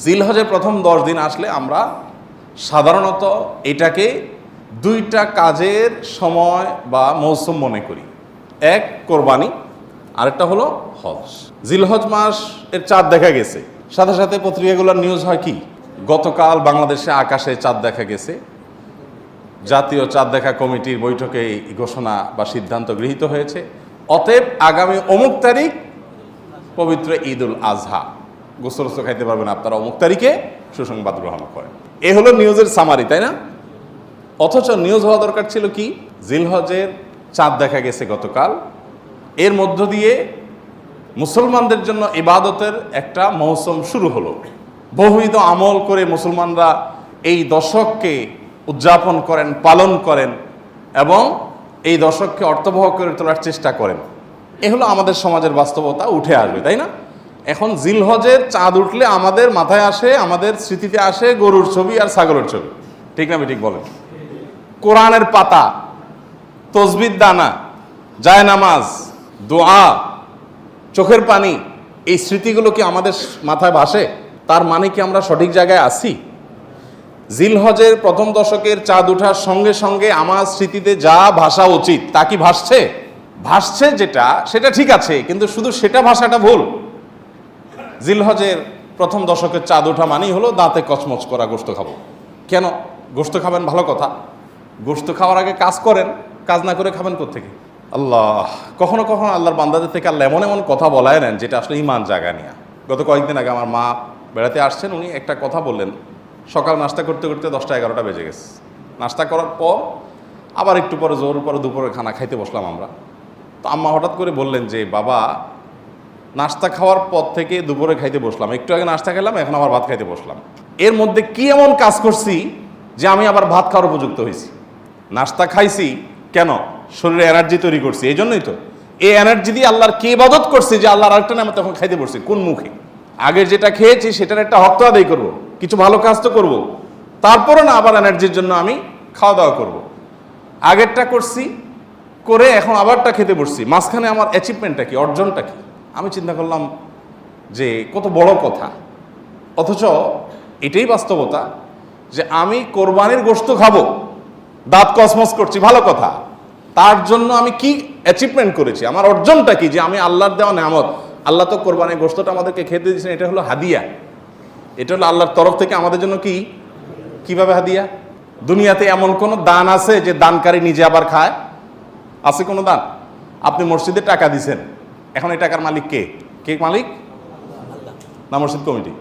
জিলহজের প্রথম 10 দিন আসলে আমরা সাধারণত এটাকে দুইটা কাজের সময় বা মৌসুম মনে করি। এক কোরবানি, আরেকটা হলো হজ। জিলহজ মাস এর চাঁদ দেখা গেছে, সাথে সাথে পত্রিকাগুলোর নিউজ হয় কি, গতকাল বাংলাদেশে আকাশে চাঁদ দেখা গেছে। জাতীয় চাঁদ দেখা কমিটির বৈঠকে এই ঘোষণা বা সিদ্ধান্ত গৃহীত হয়েছে। অতএব আগামী অমুক তারিখ পবিত্র ঈদ উল আজহা, গোসল খাইতে পারবেন আপনারা অমুক তারিখে, সুসংবাদ গ্রহণ করেন। এ হলো নিউজের সামারি, তাই না? অথচ নিউজ হওয়া দরকার ছিল কি, জিলহজের চাঁদ দেখা গেছে গতকাল, এর মধ্য দিয়ে মুসলমানদের জন্য ইবাদতের একটা মৌসুম শুরু হলো। বহুবিধ আমল করে মুসলমানরা এই দশককে উদযাপন করেন, পালন করেন এবং এই দশককে অর্থবহ করে তোলার চেষ্টা করেন। এ হলো আমাদের সমাজের বাস্তবতা, উঠে আসবে, তাই না? এখন জিলহজের চাঁদ উঠলে আমাদের মাথায় আসে, আমাদের স্মৃতিতে আসে গরুর ছবি আর ছাগলের ছবি, ঠিক না? ঠিক বলেন। কোরআনের পাতা, তসবির দানা, জায়নামাজ, দোয়া, চোখের পানি, এই স্মৃতিগুলো কি আমাদের মাথায় ভাসে? তার মানে কি আমরা সঠিক জায়গায় আছি? জিলহজের প্রথম দশকের চাঁদ ওঠার সঙ্গে সঙ্গে আমার স্মৃতিতে যা ভাসা উচিত তা কি ভাসছে? ভাসছে যেটা, সেটা ঠিক আছে, কিন্তু শুধু সেটা ভাষাটা ভুল। জিলহজের প্রথম দশকের চাঁদ ওঠা মানেই হলো দাঁতে কচমচ করা গোশত খাবো। কেন গোশত খাবেন? ভালো কথা। গোশত খাওয়ার আগে কাজ করেন, কাজ না করে খাবেন কোত্থেকে? আল্লাহ, কখনো কখনো আল্লাহর বান্দাদের থেকে আল্লাহ এমন এমন কথা বলায় নেন যেটা আসলে ইমান জায়গা নিয়ে। গত কয়েকদিন আগে আমার মা বেড়াতে আসছেন, উনি একটা কথা বললেন। সকাল নাস্তা করতে করতে 10টা 11টা বেজে গেছে। নাস্তা করার পর আবার একটু পরে জোর পরে দুপুরের খানা খাইতে বসলাম আমরা। তো আম্মা হঠাৎ করে বললেন যে, বাবা, নাস্তা খাওয়ার পর থেকে দুপুরে খাইতে বসলাম, একটু আগে নাস্তা খেলাম, এখন আবার ভাত খাইতে বসলাম, এর মধ্যে কি এমন কাজ করছি যে আমি আবার ভাত খাওয়ার উপযুক্ত হয়েছি? নাস্তা খাইছি কেন? শরীরে এনার্জি তৈরি করছি, এই জন্যই তো। এই এনার্জি দিয়ে আল্লাহর কি ইবাদত করছি যে আল্লাহর আরেকটা নামে তখন খাইতে বসছি? কোন মুখে? আগের যেটা খেয়েছি সেটার একটা হক তো আদায় করবো, কিছু ভালো কাজ তো করবো, তারপরে না আবার এনার্জির জন্য আমি খাওয়া দাওয়া করবো। আগেরটা করছি, করে এখন আবারটা খেতে বসছি, মাঝখানে আমার অ্যাচিভমেন্টটা কি, অর্জনটা কি? আমি চিন্তা করলাম যে কত বড় কথা। অথচ এটাই বাস্তবতা যে আমি কোরবানির গোশত খাবো, দাঁত কসমস করছি, ভালো কথা। তার জন্য আমি কি অ্যাচিভমেন্ট করেছি, আমার অর্জনটা কি? যে আমি আল্লাহর দেওয়া নেয়ামত, আল্লাহ তো কোরবানির গোশতটা আমাদেরকে খেতে দিয়েছেন, এটা হলো হাদিয়া, এটা হলো আল্লাহর তরফ থেকে আমাদের জন্য কি, কিভাবে হাদিয়া? দুনিয়াতে এমন কোন দান আছে যে দানকারী নিজে আবার খায়? আছে কোনো দান? আপনি মসজিদে টাকা দিছেন, এখন এই টাকার মালিক কে? কে মালিক? না মসজিদ কমিটি?